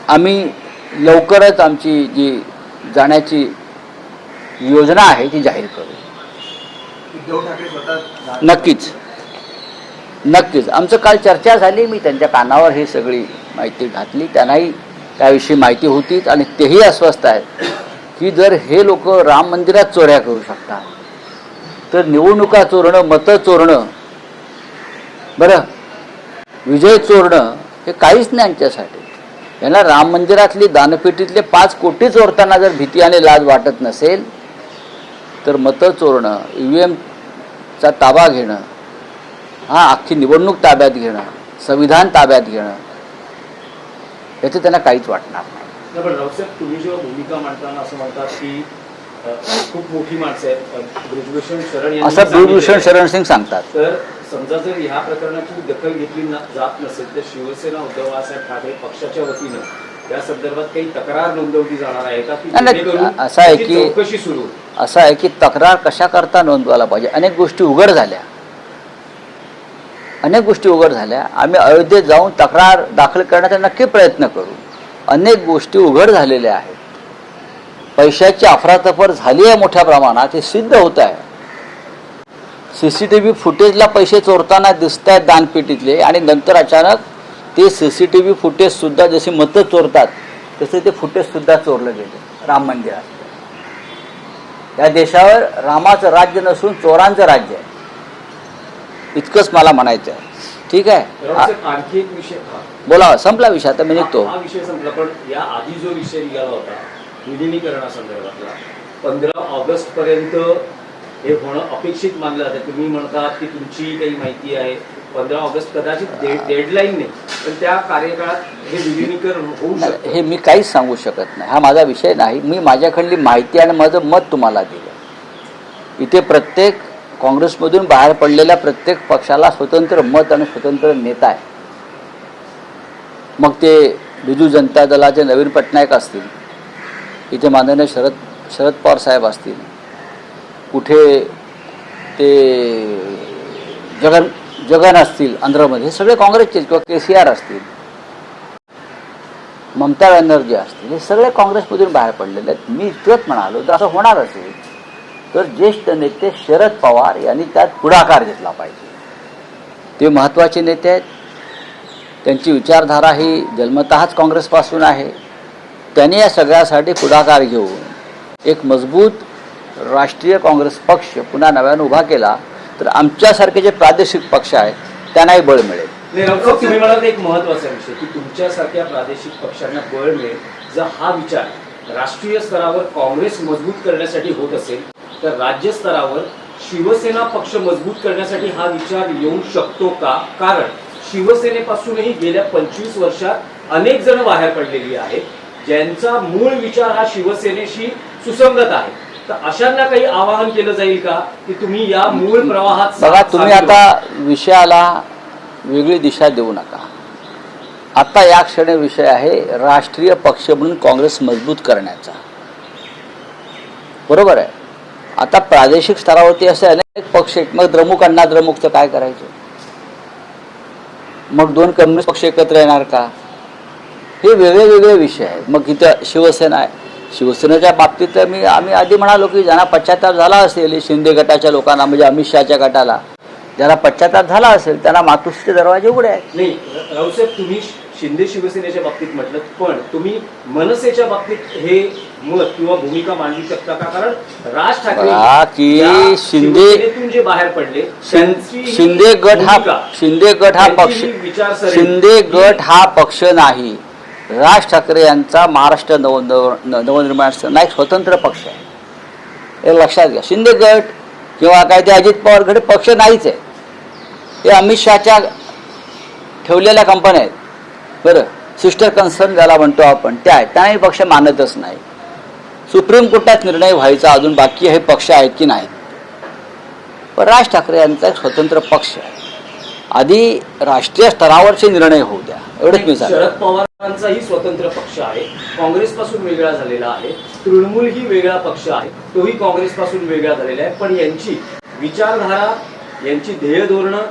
आम्ही लवकरच आमची जी जाण्याची योजना आहे ती जाहीर करू. नक्कीच नक्कीच. आमचं काल चर्चा झाली, मी त्यांच्या कानावर ही सगळी माहिती घातली, त्यांनाही त्याविषयी माहिती होतीच आणि तेही अस्वस्थ आहेत की जर हे लोक राम मंदिरात चोऱ्या करू शकतात तर निवडणुका चोरणं, मतं चोरणं, बरं विजय चोरणं हे काहीच नाही यांच्यासाठी. यांना राम मंदिरातली दानपेटीतले 5 कोटी चोरताना जर भीती आणि लाज वाटत नसेल तर मतं चोरणं, EVMचा ताबा घेणं, अख्खी निवडणूक ताब्यात घेणं, संविधान ताब्यात घेणं, याचं त्यांना काहीच वाटणार नाही. पण रावसाहेब, तुम्ही जेव्हा भूमिका मांडताना असं म्हणतात की खूप मोठी माणसं आहेत, ब्रिजभूषण शरण असं ब्रिजभूषण शरण सिंग सांगतात. तर समजा जर ह्या प्रकरणाची दखल घेतली जात नसेल तर शिवसेना उद्धव बाळासाहेब ठाकरे पक्षाच्या वतीनं त्या संदर्भात काही तक्रार नोंदवली जाणार आहे का? असं आहे की चौकशी सुरू, असं आहे की तक्रार कशा करता नोंदवायला पाहिजे. अनेक गोष्टी उघड झाल्या, अनेक गोष्टी उघड झाल्या. आम्ही अयोध्येत जाऊन तक्रार दाखल करण्याचा नक्की प्रयत्न करू. अनेक गोष्टी उघड झालेल्या आहेत. पैशाची अफरातफर झाली आहे मोठ्या प्रमाणात, हे सिद्ध होत आहे. CCTV फुटेजला पैसे चोरताना दिसत आहेत दानपेटीतले, आणि नंतर अचानक ते CCTV फुटेज सुद्धा जसे मतं चोरतात तसे ते फुटेज सुद्धा चोरलं गेले राम मंदिरात. या देशावर रामाचं राज्य नसून चोरांचं राज्य आहे, इतकंच मला म्हणायचं आहे. ठीक आहे, आणखी एक विषय बोला. संपला विषय, आता मी निघतो. हा विषय संपला, पण या आधी जो विषय निघाला होता विलिनीकरणासंदर्भातला 15 ऑगस्ट पर्यंत हे होणं अपेक्षित मानलं जातं. तुम्ही म्हणता की तुमची काही माहिती आहे 15 ऑगस्ट कदाचित डेडलाईन नाही, पण त्या कार्यकाळात हे विलिनीकरण होऊ शकतं. हे मी काहीच सांगू शकत नाही, हा माझा विषय नाही. मी माझ्याकडली माहिती आणि माझं मत तुम्हाला दिलं. इथे प्रत्येक काँग्रेसमधून बाहेर पडलेल्या प्रत्येक पक्षाला स्वतंत्र मत आणि स्वतंत्र नेता आहे. मग ते बिजू जनता दलाचे नवीन पटनायक असतील, इथे माननीय शरद पवार साहेब असतील, कुठे ते जगन असतील आंध्रमध्ये, हे सगळे काँग्रेसचे, किंवा KCR असतील, ममता बॅनर्जी असतील, हे सगळे काँग्रेसमधून बाहेर पडलेले आहेत. मी इतकंच म्हणालो, जर असं होणार असेल तर ज्येष्ठ नेते शरद पवार यांनी त्यात पुढाकार घेतला पाहिजे. ते महत्त्वाचे नेते आहेत, त्यांची विचारधारा ही जन्मतःच काँग्रेसपासून आहे. त्यांनी या सगळ्यासाठी पुढाकार घेऊन एक मजबूत राष्ट्रीय काँग्रेस पक्ष पुन्हा नव्यानं उभा केला तर आमच्यासारखे जे प्रादेशिक पक्ष आहेत त्यांनाही बळ मिळेल. तुम्ही म्हणाल एक महत्वाचा विषय की तुमच्यासारख्या प्रादेशिक पक्षांना बळ मिळेल. जर हा विचार राष्ट्रीय स्तरावर काँग्रेस मजबूत करण्यासाठी होत असेल तर राज्य स्तरावर शिवसेना पक्ष मजबूत करण्यासाठी हा विचार येऊ शकतो का? कारण शिवसेनेपासूनही गेल्या 25 वर्षात अनेक जण बाहेर पडलेली आहेत ज्यांचा मूळ विचार हा शिवसेनेशी सुसंगत आहे. तर अशांना काही आवाहन केलं जाईल का की तुम्ही या मूळ प्रवाहात? बघा, तुम्ही आता विषयाला वेगळी दिशा देऊ नका. आता या क्षणी विषय आहे राष्ट्रीय पक्ष म्हणून काँग्रेस मजबूत करण्याचा, बरोबर आहे. आता प्रादेशिक स्तरावरती असे अनेक पक्ष आहेत, मग द्रमुक अण्णा द्रमुकचं काय करायचं? मग 2 कम्युनिस्ट पक्ष एकत्र येणार का? हे वेगळे वेगळे विषय आहेत. मग इथं शिवसेना आहे, शिवसेनेच्या बाबतीत आम्ही आधी म्हणालो की ज्यांना पश्चाताप झाला असेल, शिंदे गटाच्या लोकांना, म्हणजे अमित शहाच्या गटाला ज्याला पश्चाताप झाला असेल त्यांना मातोश्रीचे दरवाजे उघडे आहेत. नाही रावसाहेब, तुम्ही शिंदे शिवसेनेच्या बाबतीत म्हटलं, पण तुम्ही मनसेच्या बाबतीत हे मत किंवा भूमिका मांडू शकता का? कारण राज ठाकरे की शिंदे जे बाहेर पडले, शिंदे गट हा पक्ष नाही. राज ठाकरे यांचा महाराष्ट्र नवनिर्माण सेना एक स्वतंत्र पक्ष आहे, हे लक्षात घ्या. शिंदे गट किंवा काय ते अजित पवार गट पक्ष नाहीच आहे. हे अमित शहाच्या ठेवलेल्या कंपन्या आहेत, बरं. सिस्टर कन्सर्न ज्याला म्हणतो आपण, त्या आहेत, त्यांनाही पक्ष मानतच नाही. सुप्रीम कोर्टात निर्णय व्हायचा अजून बाकी हे पक्ष आहेत की नाही. पण राज ठाकरे यांचा एक स्वतंत्र पक्ष आहे. आधी राष्ट्रीय स्तरावरचे निर्णय होऊ द्या, एवढंच मी सांगतो. शरद पवारांचाही स्वतंत्र पक्ष आहे, काँग्रेसपासून वेगळा झालेला आहे. तृणमूल ही वेगळा पक्ष आहे, तोही काँग्रेसपासून वेगळा झालेला आहे. पण यांची विचारधारा, यांची ध्येय धोरणं